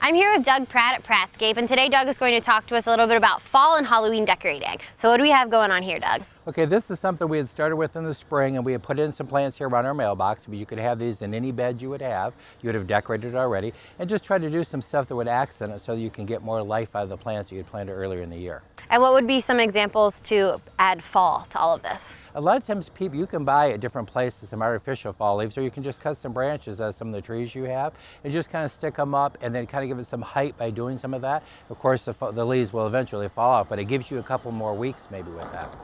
I'm here with Doug Pratt at Prattscape, and today Doug is going to talk to us a little bit about fall and Halloween decorating. So what do we have going on here, Doug? Okay, this is something we had started with in the spring, and we had put in some plants here around our mailbox. But you could have these in any bed you would have. You would have decorated it already, and just try to do some stuff that would accent it so you can get more life out of the plants you had planted earlier in the year. And what would be some examples to add fall to all of this? A lot of times you can buy at different places some artificial fall leaves, or you can just cut some branches out of some of the trees you have and just kind of stick them up and then kind of give it some height by doing some of that. Of course, the leaves will eventually fall off, but it gives you a couple more weeks maybe with that.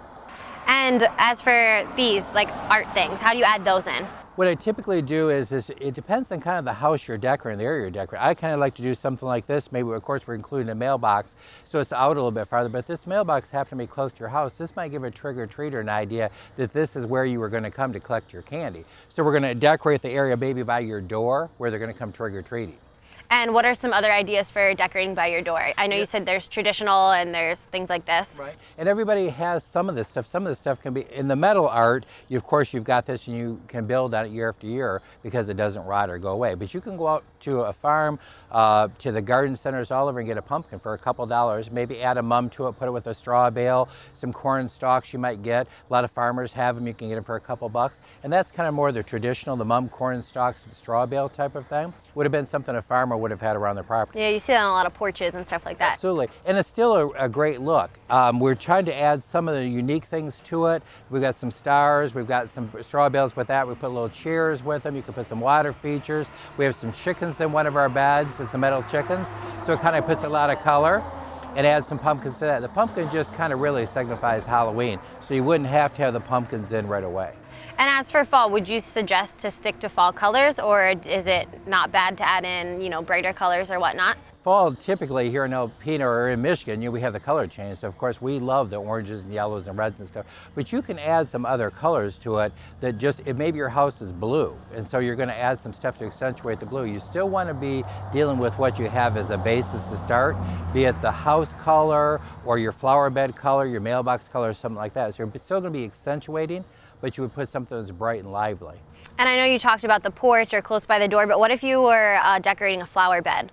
And as for these, like art things, how do you add those in? What I typically do is it depends on kind of the house you're decorating, the area you're decorating. I kind of like to do something like this. Maybe, of course, we're including a mailbox, so it's out a little bit farther. But if this mailbox happened to be close to your house, this might give a trick-or-treater an idea that this is where you were going to come to collect your candy. So we're going to decorate the area maybe by your door where they're going to come trick-or-treating. And what are some other ideas for decorating by your door? I know you said there's traditional and there's things like this. Right. And everybody has some of this stuff. Some of this stuff can be in the metal art. Of course, you've got this and you can build on it year after year because it doesn't rot or go away. But you can go out to a farm, to the garden centers all over and get a pumpkin for a couple dollars. Maybe add a mum to it, put it with a straw bale, some corn stalks you might get. A lot of farmers have them. You can get them for a couple bucks. And that's kind of more the traditional, the mum corn stalks, straw bale type of thing. Would have been something a farmer would have had around their property. Yeah, you see that on a lot of porches and stuff like that. Absolutely, and it's still a great look. We're trying to add some of the unique things to it. We've got some stars, we've got some straw bales with that. We put little chairs with them. You can put some water features. We have some chickens in one of our beds. It's some metal chickens, so it kind of puts a lot of color and adds some pumpkins to that. The pumpkin just kind of really signifies Halloween, so you wouldn't have to have the pumpkins in right away. And as for fall, would you suggest to stick to fall colors, or is it not bad to add in, brighter colors or whatnot? Fall, typically here in Alpena or in Michigan, we have the color change. So of course we love the oranges and yellows and reds and stuff. But you can add some other colors to it that maybe your house is blue, and so you're going to add some stuff to accentuate the blue. You still want to be dealing with what you have as a basis to start, be it the house color or your flower bed color, your mailbox color, or something like that. So you're still going to be accentuating, but you would put something that's bright and lively. And I know you talked about the porch or close by the door, but what if you were decorating a flower bed?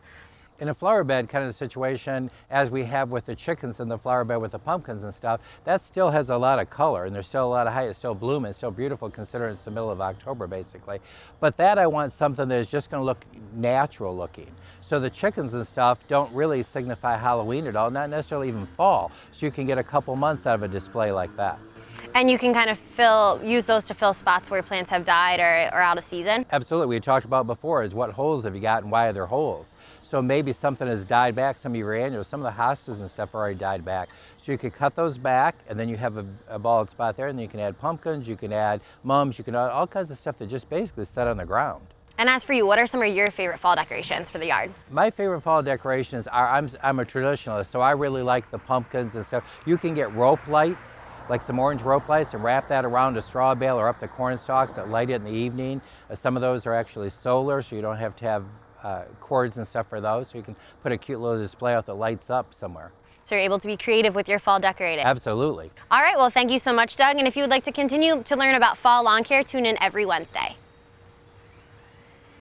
In a flower bed kind of situation, as we have with the chickens in the flower bed with the pumpkins and stuff, that still has a lot of color and there's still a lot of height. It's still blooming, it's still beautiful considering it's the middle of October basically. But that I want something that is just going to look natural looking. So the chickens and stuff don't really signify Halloween at all, not necessarily even fall. So you can get a couple months out of a display like that. And you can kind of use those to fill spots where plants have died or out of season? Absolutely. We talked about before is what holes have you got and why are there holes? So maybe something has died back, some of your annuals, some of the hostas and stuff are already died back. So you could cut those back and then you have a bald spot there, and then you can add pumpkins, you can add mums, you can add all kinds of stuff that just basically set on the ground. And as for you, what are some of your favorite fall decorations for the yard? My favorite fall decorations are, I'm a traditionalist, so I really like the pumpkins and stuff. You can get rope lights, like some orange rope lights, and wrap that around a straw bale or up the corn stalks that light it in the evening. Some of those are actually solar, so you don't have to have cords and stuff for those. So you can put a cute little display out that lights up somewhere. So you're able to be creative with your fall decorating. Absolutely. All right, well, thank you so much, Doug. And if you would like to continue to learn about fall lawn care, tune in every Wednesday.